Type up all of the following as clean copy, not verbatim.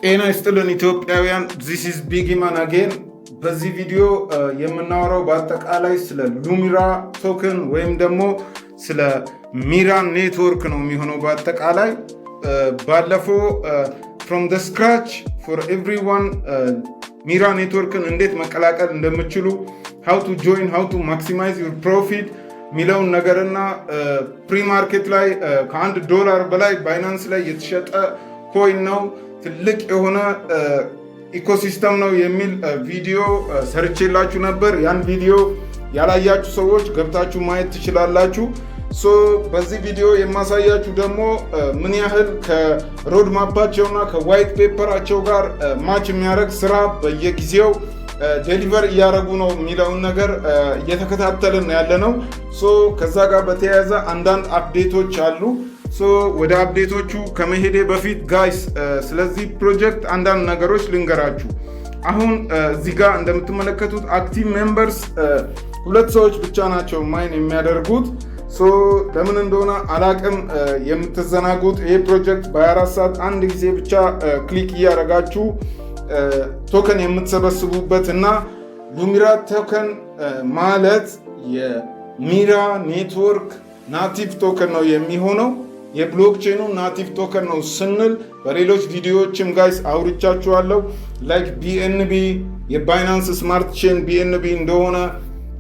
ጤና ይስጥልን ኢትዮጵያውያን፣ this is Bigiman again። በዚህ ቪዲዮ የምናወራው በአጠቃላይ ስለ ሉሚራ ቶከን ወይም ደግሞ ስለ ሚራ ኔትወርክ ነው የሚሆነው። በአጠቃላይ ባለፈው from the scratch for everyone ሚራ ኔትወርክን እንዴት መቀላቀል እንደምትችሉ how to join, how to maximize your profit ሚለውን ነገርና ፕሪ ማርኬት ላይ $1 በላይ ባይናንስ ላይ የተሸጠ ኮይን ነው፣ ትልቅ የሆነ ኢኮሲስተም ነው የሚል ቪዲዮ ሰርቼላችሁ ነበር። ያን ቪዲዮ ያላያችሁ ሰዎች ገብታችሁ ማየት ትችላላችሁ። በዚህ ቪዲዮ የማሳያችሁ ደግሞ ምን ያህል ከሮድ ማፓቸውና ከዋይት ፔፐራቸው ጋር ማች የሚያደርግ ስራ በየጊዜው ዴሊቨር እያደረጉ ነው የሚለውን ነገር እየተከታተልን ያለ ነው። ከዛ ጋር በተያያዘ አንዳንድ አፕዴቶች አሉ። ወደ አፕዴቶቹ ከመሄዴ በፊት ጋይስ ስለዚህ ፕሮጀክት አንዳንድ ነገሮች ልንገራችሁ። አሁን እዚህ ጋር እንደምትመለከቱት አክቲቭ ሜምበርስ 2 ሰዎች ብቻ ናቸው ማይን የሚያደርጉት። ለምን እንደሆነ አላቅም የምትዘናጉት። ይሄ ፕሮጀክት በ24 ሰዓት አንድ ጊዜ ብቻ ክሊክ እያደረጋችሁ ቶከን የምትሰበስቡበት እና ሉሚራ ቶከን ማለት የሚራ ኔትወርክ ናቲቭ ቶከን ነው የሚሆነው። የብሎክቼኑ ናቲቭ ቶከን ነው ስንል በሌሎች ቪዲዮዎችም ጋይስ አውርቻችኋለሁ። ላይክ ቢኤንቢ የባይናንስ ስማርት ቼን ቢኤንቢ እንደሆነ፣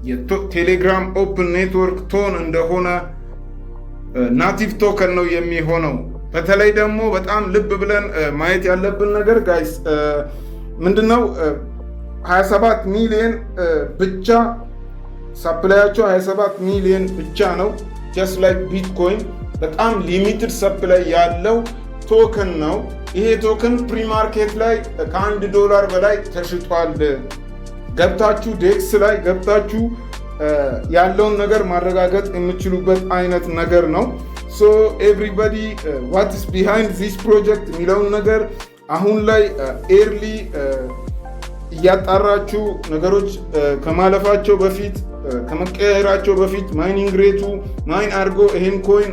የቴሌግራም ኦፕን ኔትወርክ ቶን እንደሆነ ናቲቭ ቶከን ነው የሚሆነው። በተለይ ደግሞ በጣም ልብ ብለን ማየት ያለብን ነገር ጋይስ ምንድነው 27 ሚሊዮን ብቻ ሰፕላያቸው 27 ሚሊዮን ብቻ ነው። ጀስት ላይክ ቢትኮይን በጣም ሊሚትድ ሰፕላይ ያለው ቶከን ነው። ይሄ ቶከን ፕሪ ማርኬት ላይ $1 በላይ ተሽጧል። ገብታችሁ ዴክስ ላይ ገብታችሁ ያለውን ነገር ማረጋገጥ የምትችሉበት አይነት ነገር ነው። ኤቭሪባዲ what is behind this project የሚለውን ነገር አሁን ላይ ኤርሊ እያጣራችሁ ነገሮች ከማለፋቸው በፊት ከመቀየራቸው በፊት ማይኒንግ ሬቱ ማይን አድርጎ ይሄን ኮይን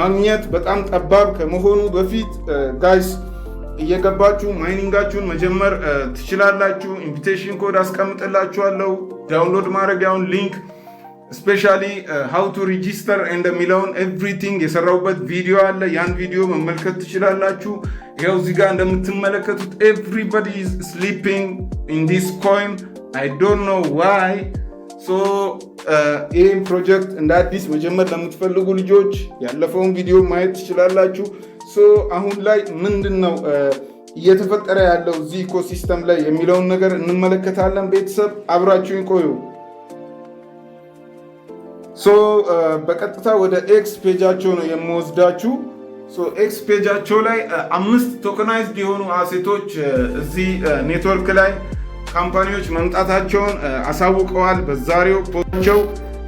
ማግኘት በጣም ጠባብ ከመሆኑ በፊት ጋይስ እየገባችሁ ማይኒንጋችሁን መጀመር ትችላላችሁ። ኢንቪቴሽን ኮድ አስቀምጥላችኋለሁ። ዳውንሎድ ማድረጊያውን ሊንክ ስፔሻሊ how to register እንደሚለውን ኤቭሪቲንግ የሰራሁበት ቪዲዮ አለ። ያን ቪዲዮ መመልከት ትችላላችሁ። ይኸው እዚህ ጋር እንደምትመለከቱት everybody is sleeping in this coin. I don't know why. ይህን ፕሮጀክት እንደ አዲስ መጀመር ለምትፈልጉ ልጆች ያለፈውን ቪዲዮ ማየት ትችላላችሁ። አሁን ላይ ምንድን ነው እየተፈጠረ ያለው እዚህ ኢኮሲስተም ላይ የሚለውን ነገር እንመለከታለን። ቤተሰብ አብራችሁን ቆዩ። በቀጥታ ወደ ኤክስ ፔጃቸው ነው የምወስዳችሁ። ኤክስ ፔጃቸው ላይ 5 ቶከናይዝድ የሆኑ አሴቶች እዚህ ኔትወርክ ላይ ካምፓኒዎች መምጣታቸውን አሳውቀዋል። በዛሬው ፖስታቸው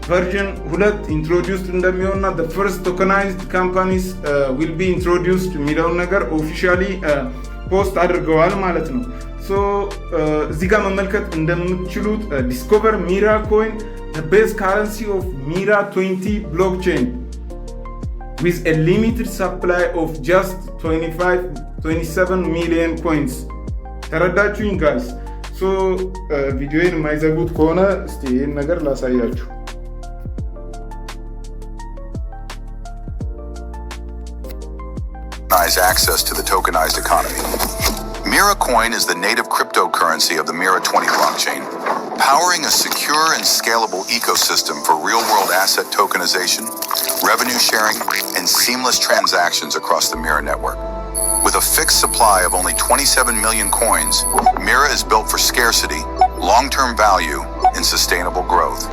ቨርዥን 2 ኢንትሮዲውስድ እንደሚሆንና the first tokenized companies will be introduced የሚለውን ነገር ኦፊሻሊ ፖስት አድርገዋል ማለት ነው። እዚህ ጋር መመልከት እንደምትችሉት ዲስኮቨር ሚራ ኮይን the base currency of Mira 20 blockchain with a limited supply of just 27 million coins። ተረዳችሁኝ ጋይስ? ቪዲዮን የማይዘጉት ከሆነ እስቲ ይህን ነገር ላሳያችሁ። Access to the tokenized economy. Mira Coin is the native cryptocurrency of the Mira 20 blockchain, powering a secure and scalable ecosystem for real-world asset tokenization, revenue sharing, and seamless transactions across the Mira network. With a fixed supply of only 27 million coins, Mira is built for scarcity, long-term value, and sustainable growth.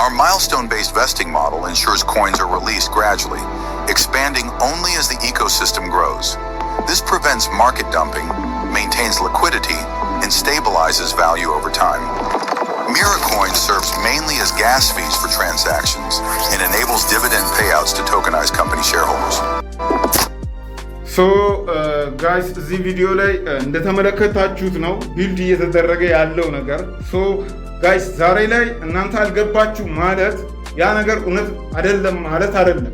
Our milestone-based vesting model ensures coins are released gradually, expanding only as the ecosystem grows. This prevents market dumping, maintains liquidity, and stabilizes value over time. Mira Coin serves mainly as gas fees for transactions and enables dividend payouts to tokenized company shareholders. ጋይስ እዚህ ቪዲዮ ላይ እንደተመለከታችሁት ነው ቢልድ እየተደረገ ያለው ነገር። ጋይስ ዛሬ ላይ እናንተ አልገባችሁ ማለት ያ ነገር እውነት አይደለም ማለት አይደለም።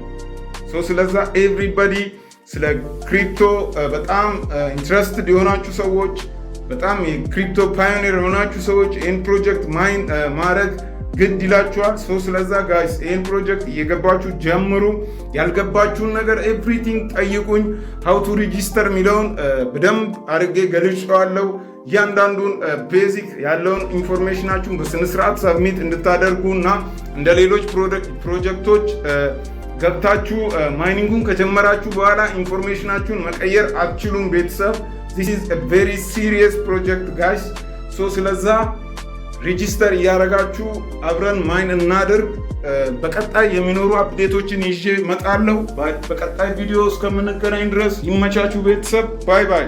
ስለዛ ኤቭሪባዲ ስለ ክሪፕቶ በጣም ኢንትረስትድ የሆናችሁ ሰዎች፣ በጣም የክሪፕቶ ፓዮኒር የሆናችሁ ሰዎች ይህን ፕሮጀክት ማይን ማድረግ ግድ ይላችኋል። ስለዛ ጋይስ ይህን ፕሮጀክት እየገባችሁ ጀምሩ። ያልገባችሁን ነገር ኤቭሪቲንግ ጠይቁኝ። ሃው ቱ ሪጂስተር የሚለውን በደንብ አድርጌ ገልጬዋለሁ። እያንዳንዱን ቤዚክ ያለውን ኢንፎርሜሽናችሁን በስነስርዓት ሰብሚት እንድታደርጉ እና እንደ ሌሎች ፕሮጀክቶች ገብታችሁ ማይኒንጉን ከጀመራችሁ በኋላ ኢንፎርሜሽናችሁን መቀየር አትችሉም። ቤተሰብ this is a very serious project guys። ስለዛ ሬጂስተር እያደረጋችሁ አብረን ማይን እናድርግ። በቀጣይ የሚኖሩ አፕዴቶችን ይዤ እመጣለሁ። በቀጣይ ቪዲዮ እስከምንገናኝ ድረስ ይመቻችሁ ቤተሰብ። ባይ ባይ።